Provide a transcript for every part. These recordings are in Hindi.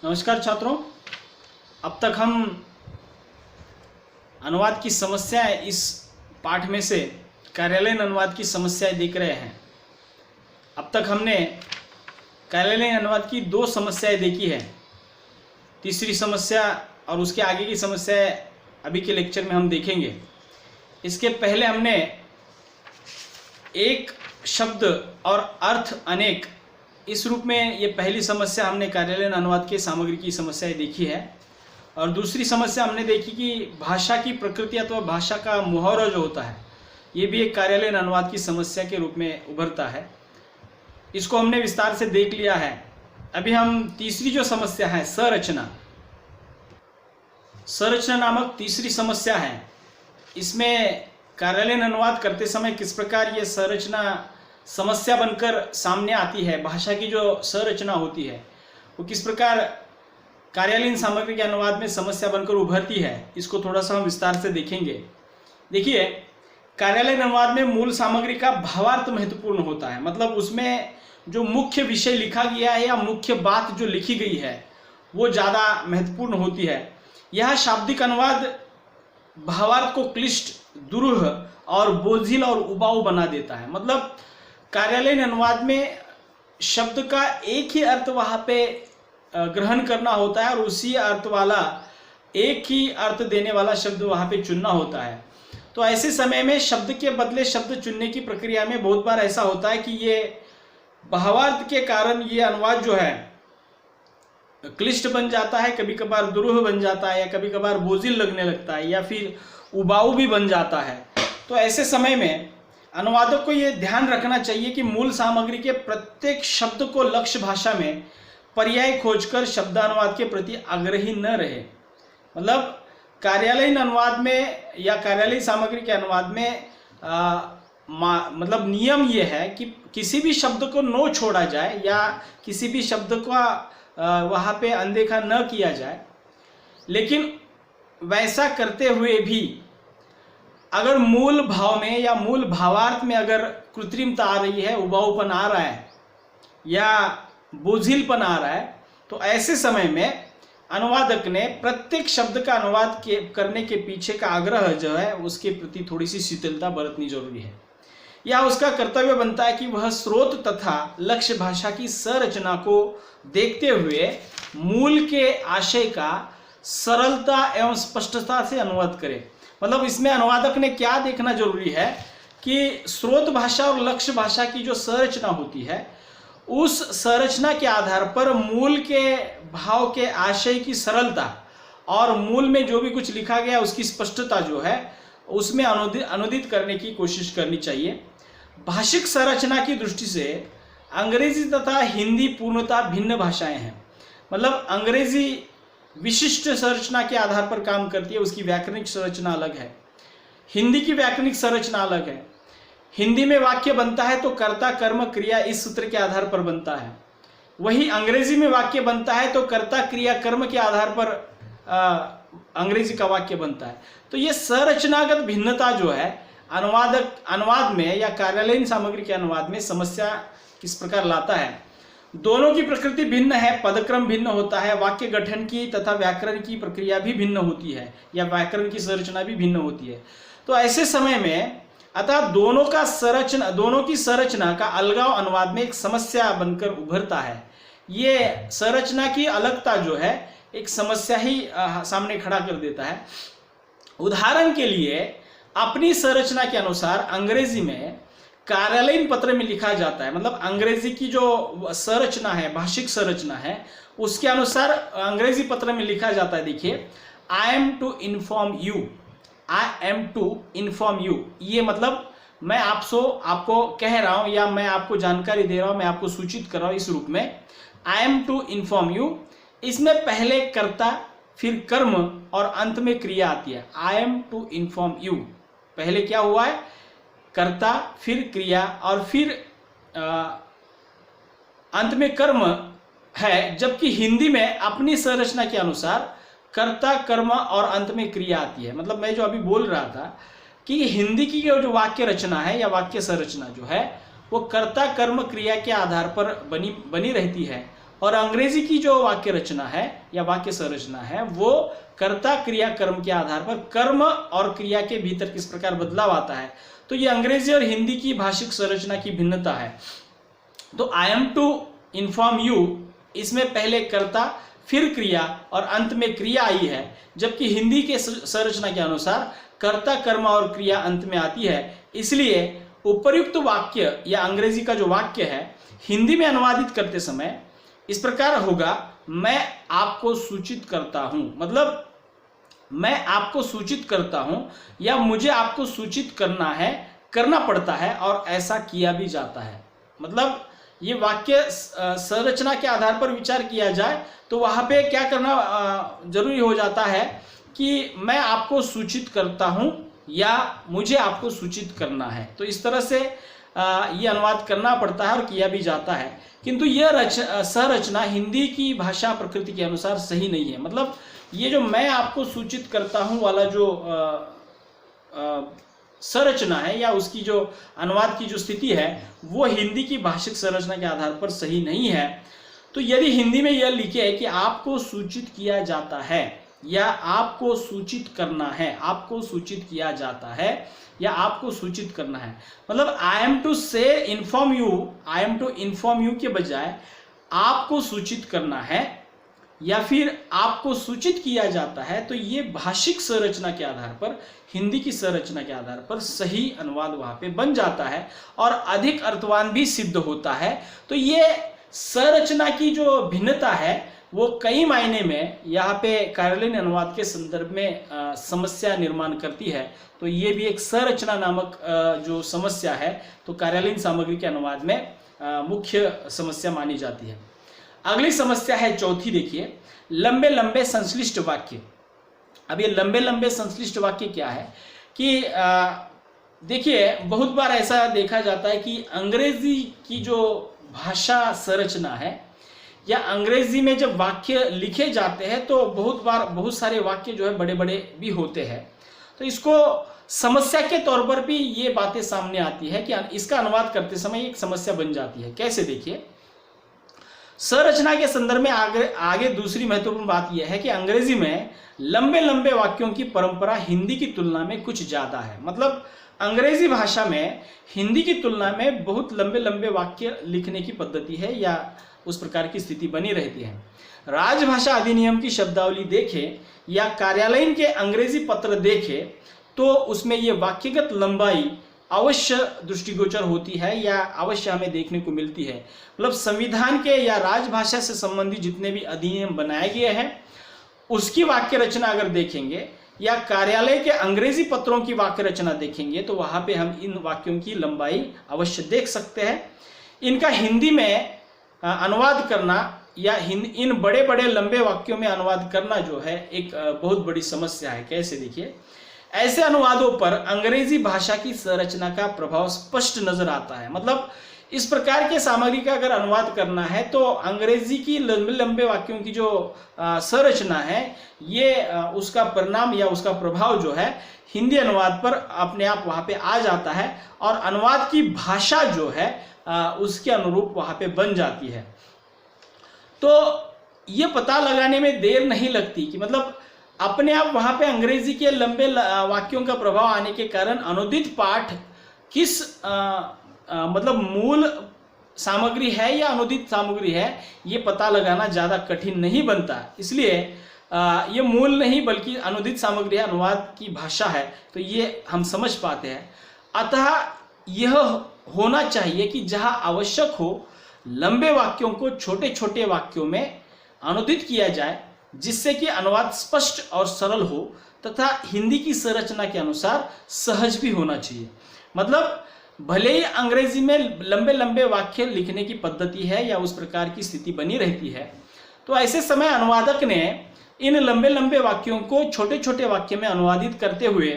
नमस्कार छात्रों, अब तक हम अनुवाद की समस्याएं इस पाठ में से कार्यालयीन अनुवाद की समस्याएं देख रहे हैं। अब तक हमने कार्यालयीन अनुवाद की 2 समस्याएं देखी है। तीसरी समस्या और उसके आगे की समस्याएं अभी के लेक्चर में हम देखेंगे। इसके पहले हमने एक शब्द और अर्थ अनेक, इस रूप में ये पहली समस्या हमने कार्यालयीन अनुवाद के सामग्री की समस्याएं देखी है। और दूसरी समस्या हमने देखी कि भाषा की प्रकृति अथवा भाषा का मुहावरा जो होता है, ये भी एक कार्यालयीन अनुवाद की समस्या के रूप में उभरता है। इसको हमने विस्तार से देख लिया है। अभी हम तीसरी जो समस्या है, संरचना नामक तीसरी समस्या है। इसमें कार्यालयीन अनुवाद करते समय किस प्रकार ये संरचना समस्या बनकर सामने आती है, भाषा की जो संरचना होती है वो किस प्रकार कार्यालयीन सामग्री के अनुवाद में समस्या बनकर उभरती है, इसको थोड़ा सा हम विस्तार से देखेंगे। देखिए, कार्यालयीन अनुवाद में मूल सामग्री का भावार्थ महत्वपूर्ण होता है। मतलब उसमें जो मुख्य विषय लिखा गया है या मुख्य बात जो लिखी गई है वो ज़्यादा महत्वपूर्ण होती है। यह शाब्दिक अनुवाद भावार्थ को क्लिष्ट, दुरूह और बोझिल और उबाऊ बना देता है। मतलब कार्यालयीन अनुवाद में शब्द का एक ही अर्थ वहाँ पे ग्रहण करना होता है और उसी अर्थ वाला, एक ही अर्थ देने वाला शब्द वहाँ पे चुनना होता है। तो ऐसे समय में शब्द के बदले शब्द चुनने की प्रक्रिया में बहुत बार ऐसा होता है कि ये भावार्थ के कारण ये अनुवाद जो है क्लिष्ट बन जाता है, कभी कभार दुरूह बन जाता है, या कभी कभार बोझिल लगने लगता है, या फिर उबाऊ भी बन जाता है। तो ऐसे समय में अनुवादक को ये ध्यान रखना चाहिए कि मूल सामग्री के प्रत्येक शब्द को लक्ष्य भाषा में पर्याय खोजकर शब्दानुवाद के प्रति आग्रही न रहे। मतलब कार्यालयीन अनुवाद में या कार्यालयीन सामग्री के अनुवाद में मतलब नियम ये है कि किसी भी शब्द को न छोड़ा जाए या किसी भी शब्द को वहाँ पे अनदेखा न किया जाए। लेकिन वैसा करते हुए भी अगर मूल भाव में या मूल भावार्थ में अगर कृत्रिमता आ रही है, उबाऊपन आ रहा है या बोझिलपन आ रहा है, तो ऐसे समय में अनुवादक ने प्रत्येक शब्द का अनुवाद करने के पीछे का आग्रह जो है उसके प्रति थोड़ी सी शीतलता बरतनी जरूरी है। या उसका कर्तव्य बनता है कि वह स्रोत तथा लक्ष्य भाषा की संरचना को देखते हुए मूल के आशय का सरलता एवं स्पष्टता से अनुवाद करे। मतलब इसमें अनुवादक ने क्या देखना जरूरी है कि स्रोत भाषा और लक्ष्य भाषा की जो संरचना होती है, उस संरचना के आधार पर मूल के भाव के आशय की सरलता और मूल में जो भी कुछ लिखा गया उसकी स्पष्टता जो है उसमें अनुदित करने की कोशिश करनी चाहिए। भाषिक संरचना की दृष्टि से अंग्रेजी तथा हिंदी पूर्णतः भिन्न भाषाएं हैं। मतलब अंग्रेजी विशिष्ट संरचना के आधार पर काम करती है, उसकी व्याकरणिक संरचना अलग है। हिंदी की व्याकरणिक संरचना अलग है। हिंदी में वाक्य बनता है तो कर्ता कर्म क्रिया इस सूत्र के आधार पर बनता है। वही अंग्रेजी में वाक्य बनता है तो कर्ता क्रिया कर्म के आधार पर अंग्रेजी का वाक्य बनता है। तो ये संरचनागत भिन्नता जो है अनुवाद में या कार्यालयीन सामग्री के अनुवाद में समस्या किस प्रकार लाता है। दोनों की प्रकृति भिन्न है, पदक्रम भिन्न होता है, वाक्य गठन की तथा व्याकरण की प्रक्रिया भी भिन्न होती है, या व्याकरण की संरचना भी भिन्न होती है। तो ऐसे समय में अतः दोनों की संरचना का अलगाव अनुवाद में एक समस्या बनकर उभरता है। ये संरचना की अलगता जो है एक समस्या ही सामने खड़ा कर देता है। उदाहरण के लिए, अपनी संरचना के अनुसार अंग्रेजी में कार्यालयीन पत्र में लिखा जाता है। मतलब अंग्रेजी की जो संरचना है, भाषिक संरचना है, उसके अनुसार अंग्रेजी पत्र में लिखा जाता है। देखिए, I am to inform you, I am to inform you. ये मतलब मैं आपको कह रहा हूं या मैं आपको जानकारी दे रहा हूं, मैं आपको सूचित कर रहा हूं, इस रूप में I am to inform you. इसमें पहले कर्ता, फिर कर्म और अंत में क्रिया आती है। I am to inform you, पहले क्या हुआ है, कर्ता, फिर क्रिया और फिर अंत में कर्म है। जबकि हिंदी में अपनी संरचना के अनुसार कर्ता, कर्म और अंत में क्रिया आती है। मतलब मैं जो अभी बोल रहा था कि हिंदी की जो वाक्य रचना है या वाक्य संरचना जो है वो कर्ता कर्म क्रिया के आधार पर बनी रहती है, और अंग्रेजी की जो वाक्य रचना है या वाक्य संरचना है वो कर्ता क्रिया कर्म के आधार पर कर्म और क्रिया के भीतर किस प्रकार बदलाव आता है। तो ये अंग्रेजी और हिंदी की भाषिक संरचना की भिन्नता है। तो I am to inform you, इसमें पहले कर्ता फिर क्रिया और अंत में क्रिया आई है, जबकि हिंदी के संरचना के अनुसार कर्ता कर्म और क्रिया अंत में आती है। इसलिए उपर्युक्त वाक्य या अंग्रेजी का जो वाक्य है हिंदी में अनुवादित करते समय इस प्रकार होगा, मैं आपको सूचित करता हूं। मतलब मैं आपको सूचित करता हूं या मुझे आपको सूचित करना है, करना पड़ता है और ऐसा किया भी जाता है। मतलब ये वाक्य संरचना के आधार पर विचार किया जाए तो वहां पे क्या करना जरूरी हो जाता है कि मैं आपको सूचित करता हूं या मुझे आपको सूचित करना है। तो इस तरह से ये अनुवाद करना पड़ता है और किया भी जाता है। किंतु यह संरचना हिंदी की भाषा प्रकृति के अनुसार सही नहीं है। मतलब ये जो मैं आपको सूचित करता हूं वाला जो संरचना है या उसकी जो अनुवाद की जो स्थिति है वो हिंदी की भाषिक संरचना के आधार पर सही नहीं है। तो यदि हिंदी में यह लिखे कि आपको सूचित किया जाता है या आपको सूचित करना है, आपको सूचित किया जाता है या आपको सूचित करना है, मतलब आई एम टू से inform you, I am to inform you के बजाय आपको सूचित करना है या फिर आपको सूचित किया जाता है, तो ये भाषिक संरचना के आधार पर, हिंदी की संरचना के आधार पर सही अनुवाद वहां पे बन जाता है और अधिक अर्थवान भी सिद्ध होता है। तो ये संरचना की जो भिन्नता है वो कई मायने में यहाँ पे कार्यालयीन अनुवाद के संदर्भ में समस्या निर्माण करती है। तो ये भी एक संरचना नामक जो समस्या है तो कार्यालयीन सामग्री के अनुवाद में मुख्य समस्या मानी जाती है। अगली समस्या है चौथी, देखिए लंबे लंबे संश्लिष्ट वाक्य। अब ये लंबे लंबे संश्लिष्ट वाक्य क्या है कि देखिए बहुत बार ऐसा देखा जाता है कि अंग्रेजी की जो भाषा संरचना है या अंग्रेजी में जब वाक्य लिखे जाते हैं तो बहुत बार बहुत सारे वाक्य जो है बड़े बड़े भी होते हैं। तो इसको समस्या के तौर पर भी ये बातें सामने आती है कि इसका अनुवाद करते समय एक समस्या बन जाती है। कैसे, देखिए संरचना के संदर्भ में आगे दूसरी महत्वपूर्ण बात यह है कि अंग्रेजी में लंबे लंबे वाक्यों की परंपरा हिंदी की तुलना में कुछ ज्यादा है। मतलब अंग्रेजी भाषा में हिंदी की तुलना में बहुत लंबे लंबे वाक्य लिखने की पद्धति है या उस प्रकार की स्थिति बनी रहती है। राजभाषा अधिनियम की शब्दावली देखें या कार्यालयीन के अंग्रेजी पत्र देखें तो उसमें ये वाक्यगत लंबाई अवश्य दृष्टिगोचर होती है या अवश्य हमें देखने को मिलती है। मतलब संविधान के या राजभाषा से संबंधित जितने भी अधिनियम बनाए गए हैं उसकी वाक्य रचना अगर देखेंगे या कार्यालय के अंग्रेजी पत्रों की वाक्य रचना देखेंगे तो वहां पे हम इन वाक्यों की लंबाई अवश्य देख सकते हैं। इनका हिंदी में अनुवाद करना या इन बड़े बड़े लंबे वाक्यों में अनुवाद करना जो है एक बहुत बड़ी समस्या है। कैसे, देखिए ऐसे अनुवादों पर अंग्रेजी भाषा की संरचना का प्रभाव स्पष्ट नजर आता है। मतलब इस प्रकार के सामग्री का अगर अनुवाद करना है तो अंग्रेजी की लंबे लंबे वाक्यों की जो संरचना है ये उसका परिणाम या उसका प्रभाव जो है हिंदी अनुवाद पर अपने आप वहां पे आ जाता है और अनुवाद की भाषा जो है उसके अनुरूप वहां पे बन जाती है। तो ये पता लगाने में देर नहीं लगती कि मतलब अपने आप वहां पे अंग्रेजी के लंबे वाक्यों का प्रभाव आने के कारण अनुदित पाठ किस मतलब मूल सामग्री है या अनुदित सामग्री है ये पता लगाना ज्यादा कठिन नहीं बनता। इसलिए ये मूल नहीं बल्कि अनुदित सामग्री है, अनुवाद की भाषा है, तो ये हम समझ पाते हैं। अतः यह होना चाहिए कि जहां आवश्यक हो लंबे वाक्यों को छोटे छोटे वाक्यों में अनुदित किया जाए जिससे कि अनुवाद स्पष्ट और सरल हो तथा हिंदी की संरचना के अनुसार सहज भी होना चाहिए। मतलब भले ही अंग्रेजी में लंबे लंबे वाक्य लिखने की पद्धति है या उस प्रकार की स्थिति बनी रहती है तो ऐसे समय अनुवादक ने इन लंबे लंबे वाक्यों को छोटे छोटे वाक्य में अनुवादित करते हुए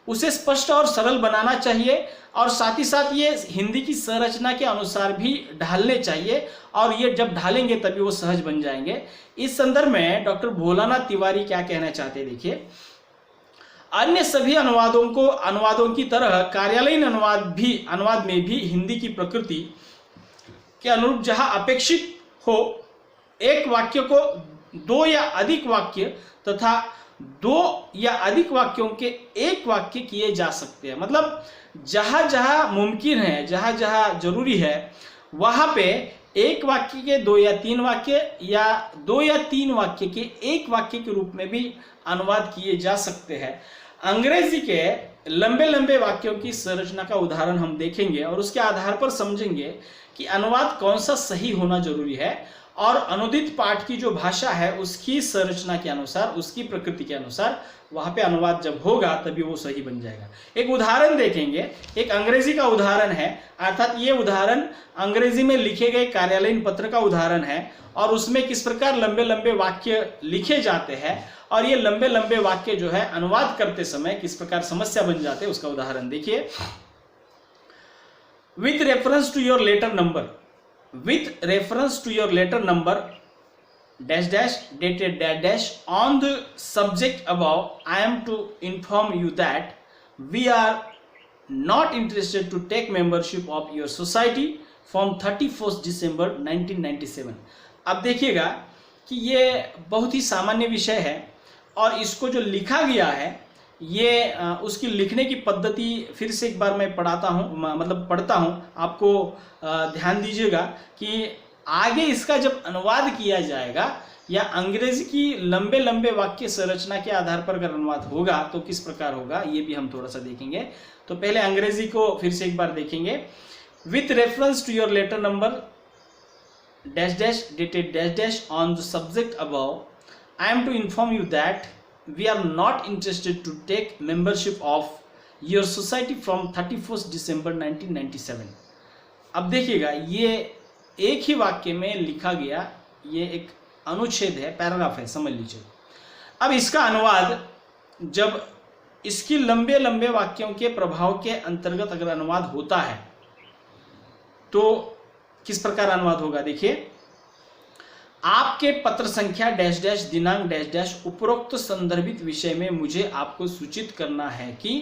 उसे स्पष्ट और सरल बनाना चाहिए और साथ ही साथ ये हिंदी की संरचना के अनुसार भी ढालने चाहिए और ये जब ढालेंगे तभी वो सहज बन जाएंगे। इस संदर्भ में डॉक्टर भोलानाथ तिवारी क्या कहना चाहते हैं, देखिए अन्य सभी अनुवादों की तरह कार्यालयीन अनुवाद में भी हिंदी की प्रकृति के अनुरूप जहां अपेक्षित हो एक वाक्य को दो या अधिक वाक्य तथा दो या अधिक वाक्यों के एक वाक्य किए जा सकते हैं। मतलब जहां जहां मुमकिन है, जहां जहां जरूरी है, वहां पे एक वाक्य के दो या तीन वाक्य या दो या तीन वाक्य के एक वाक्य के रूप में भी अनुवाद किए जा सकते हैं। अंग्रेजी के लंबे लंबे वाक्यों की संरचना का उदाहरण हम देखेंगे और उसके आधार पर समझेंगे कि अनुवाद कौन सा सही होना जरूरी है और अनुदित पाठ की जो भाषा है उसकी संरचना के अनुसार, उसकी प्रकृति के अनुसार वहां पे अनुवाद जब होगा तभी वो सही बन जाएगा। एक उदाहरण देखेंगे, एक अंग्रेजी का उदाहरण है, अर्थात ये उदाहरण अंग्रेजी में लिखे गए कार्यालयीन पत्र का उदाहरण है और उसमें किस प्रकार लंबे लंबे वाक्य लिखे जाते हैं और ये लंबे लंबे वाक्य जो है अनुवाद करते समय किस प्रकार समस्या बन जाते हैं उसका उदाहरण देखिए। With reference to your letter number, with reference to your letter number dash dash dated dash dash on the subject above, I am to inform you that we are not interested to take membership of your society from 31st December 1997। अब देखिएगा कि ये बहुत ही सामान्य विषय है और इसको जो लिखा गया है ये उसकी लिखने की पद्धति फिर से एक बार मैं पढ़ता हूँ, आपको ध्यान दीजिएगा कि आगे इसका जब अनुवाद किया जाएगा या अंग्रेजी की लंबे लंबे वाक्य संरचना के आधार पर अगर अनुवाद होगा तो किस प्रकार होगा ये भी हम थोड़ा सा देखेंगे। तो पहले अंग्रेजी को फिर से एक बार देखेंगे। With reference to your letter number dash dash dated dash dash on the subject above, I am to inform you that we are not interested to take membership of your society from 31st December 1997। अब देखिएगा ये एक ही वाक्य में लिखा गया, ये एक अनुच्छेद है, पैराग्राफ है, समझ लीजिए। अब इसका अनुवाद जब इसकी लंबे लंबे वाक्यों के प्रभाव के अंतर्गत अगर अनुवाद होता है तो किस प्रकार अनुवाद होगा देखिए। आपके पत्र संख्या डैश डैश दिनांक डैश डैश उपरोक्त संदर्भित विषय में मुझे आपको सूचित करना है कि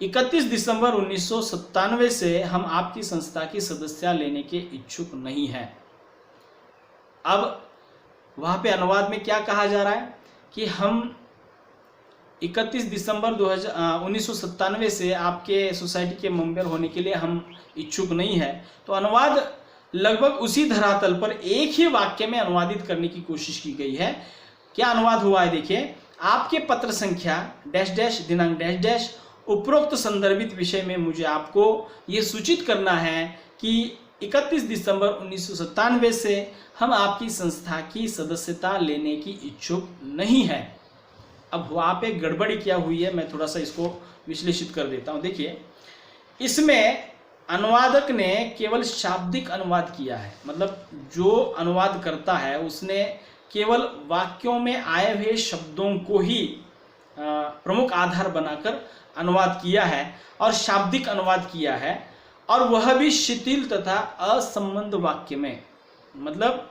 31 दिसंबर 1997 से हम आपकी संस्था की सदस्यता लेने के इच्छुक नहीं हैं। अब वहां पे अनुवाद में क्या कहा जा रहा है कि हम 31 दिसंबर 1997 से आपके सोसाइटी के मेंबर होने के लिए हम इच्छुक नहीं है। तो अनुवाद लगभग उसी धरातल पर एक ही वाक्य में अनुवादित करने की कोशिश की गई है। क्या अनुवाद हुआ है देखिए। आपके पत्र संख्या डैश डैश दिनांक डैश डैश उपरोक्त संदर्भित विषय में मुझे आपको ये सूचित करना है कि 31 दिसंबर 1997 से हम आपकी संस्था की सदस्यता लेने की इच्छुक नहीं है। अब वहाँ पे गड़बड़ी क्या हुई है मैं थोड़ा सा इसको विश्लेषित कर देता हूँ। देखिए इसमें अनुवादक ने केवल शाब्दिक अनुवाद किया है, मतलब जो अनुवाद करता है उसने केवल वाक्यों में आए हुए शब्दों को ही प्रमुख आधार बनाकर अनुवाद किया है और शाब्दिक अनुवाद किया है और वह भी शिथिल तथा असंबद्ध वाक्य में। मतलब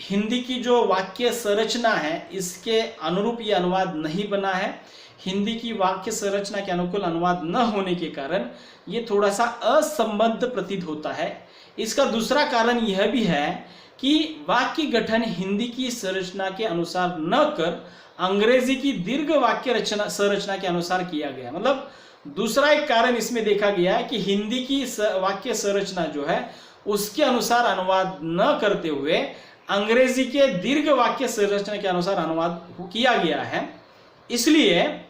हिंदी की जो वाक्य संरचना है इसके अनुरूप ये अनुवाद नहीं बना है। हिंदी की वाक्य संरचना के अनुकूल अनुवाद न होने के कारण ये थोड़ा सा असंबद्ध प्रतीत होता है। इसका दूसरा कारण यह भी है कि वाक्य गठन हिंदी की संरचना के अनुसार न कर अंग्रेजी की दीर्घ वाक्य रचना संरचना के अनुसार किया गया। मतलब दूसरा एक कारण इसमें देखा गया है कि हिंदी की वाक्य संरचना जो है उसके अनुसार अनुवाद न करते हुए अंग्रेजी के दीर्घ वाक्य संरचना के अनुसार अनुवाद किया गया है। इसलिए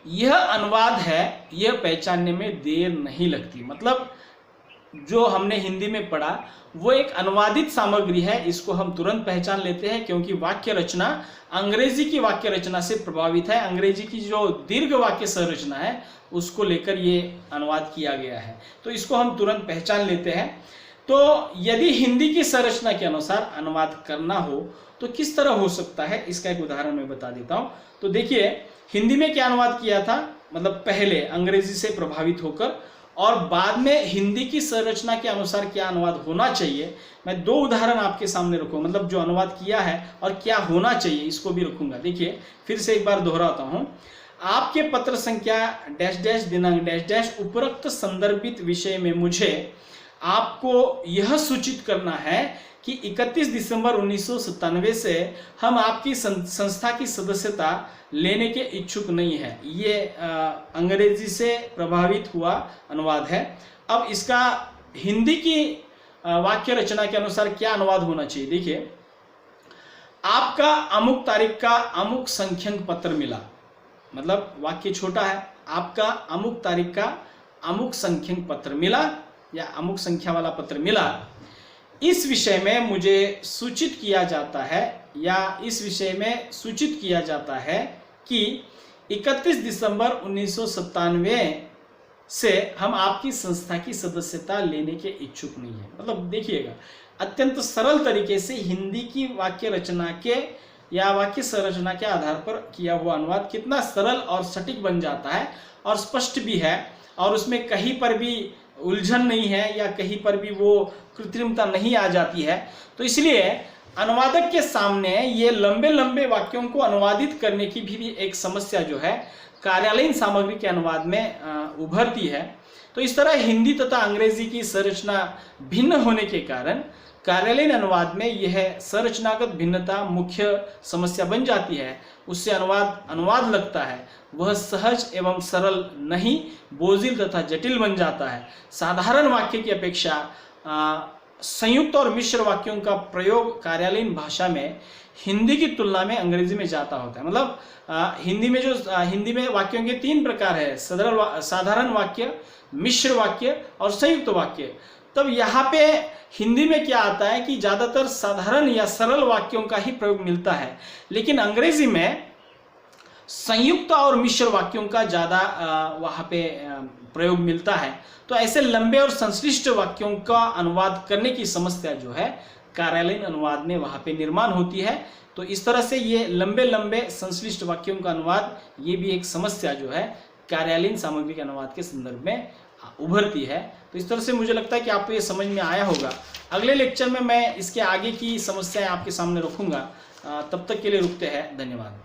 यह अनुवाद है, यह पहचानने में देर नहीं लगती। मतलब जो हमने हिंदी में पढ़ा वो एक अनुवादित सामग्री है, इसको हम तुरंत पहचान लेते हैं क्योंकि वाक्य रचना अंग्रेजी की वाक्य रचना से प्रभावित है। अंग्रेजी की जो दीर्घ वाक्य संरचना है उसको लेकर ये अनुवाद किया गया है, तो इसको हम तुरंत पहचान लेते हैं। तो यदि हिंदी की संरचना के अनुसार अनुवाद करना हो तो किस तरह हो सकता है, इसका एक उदाहरण मैं बता देता हूं। तो देखिए हिंदी में क्या अनुवाद किया था, मतलब पहले अंग्रेजी से प्रभावित होकर और बाद में हिंदी की संरचना के अनुसार क्या अनुवाद होना चाहिए। मैं दो उदाहरण आपके सामने रखूंगा, मतलब जो अनुवाद किया है और क्या होना चाहिए इसको भी रखूंगा। देखिए फिर से एक बार दोहराता हूं। आपके पत्र संख्या डैश डैश दिनांक डैश डैश उपरोक्त संदर्भित विषय में मुझे आपको यह सूचित करना है कि 31 दिसंबर 1997 से हम आपकी संस्था की सदस्यता लेने के इच्छुक नहीं है। ये अंग्रेजी से प्रभावित हुआ अनुवाद है। अब इसका हिंदी की वाक्य रचना के अनुसार क्या अनुवाद होना चाहिए, देखिए, आपका अमुक तारीख का अमुक संख्यक पत्र मिला, मतलब वाक्य छोटा है, आपका अमुक तारीख का अमुक संख्यक पत्र मिला या अमुक संख्या वाला पत्र मिला। इस विषय में मुझे सूचित किया जाता है या इस विषय में सूचित किया जाता है कि 31 दिसंबर 1997 से हम आपकी संस्था की सदस्यता लेने के इच्छुक नहीं है। मतलब देखिएगा, अत्यंत सरल तरीके से हिंदी की वाक्य रचना के या वाक्य संरचना के आधार पर किया हुआ अनुवाद कितना सरल और सटीक बन जाता है और स्पष्ट भी है, और उसमें कहीं पर भी उलझन नहीं है या कहीं पर भी वो कृत्रिमता नहीं आ जाती है। तो इसलिए अनुवादक के सामने ये लंबे लंबे वाक्यों को अनुवादित करने की भी एक समस्या जो है कार्यालयीन सामग्री के अनुवाद में उभरती है। तो इस तरह हिंदी तथा अंग्रेजी की संरचना भिन्न होने के कारण कार्यालयीन अनुवाद में यह संरचनागत भिन्नता मुख्य समस्या बन जाती है। उससे अनुवाद लगता है वह सहज एवं सरल नहीं, बोझिल तथा जटिल बन जाता है। साधारण वाक्य की अपेक्षा संयुक्त और मिश्र वाक्यों का प्रयोग कार्यालयीन भाषा में हिंदी की तुलना में अंग्रेजी में ज़्यादा होता है। मतलब हिंदी में वाक्यों के 3 प्रकार है, साधारण वाक्य, मिश्र वाक्य और संयुक्त वाक्य। तब यहाँ पे हिंदी में क्या आता है कि ज़्यादातर साधारण या सरल वाक्यों का ही प्रयोग मिलता है, लेकिन अंग्रेजी में संयुक्त और मिश्र वाक्यों का ज़्यादा वहाँ पे प्रयोग मिलता है। तो ऐसे लंबे और संश्लिष्ट वाक्यों का अनुवाद करने की समस्या जो है कार्यालयीन अनुवाद में वहाँ पे निर्माण होती है। तो इस तरह से ये लंबे लंबे संश्लिष्ट वाक्यों का अनुवाद, ये भी एक समस्या जो है कार्यालयीन सामग्री के अनुवाद के संदर्भ में उभरती है। तो इस तरह से मुझे लगता है कि आपको ये समझ में आया होगा। अगले लेक्चर में मैं इसके आगे की समस्याएं आपके सामने रखूंगा। तब तक के लिए रुकते हैं, धन्यवाद।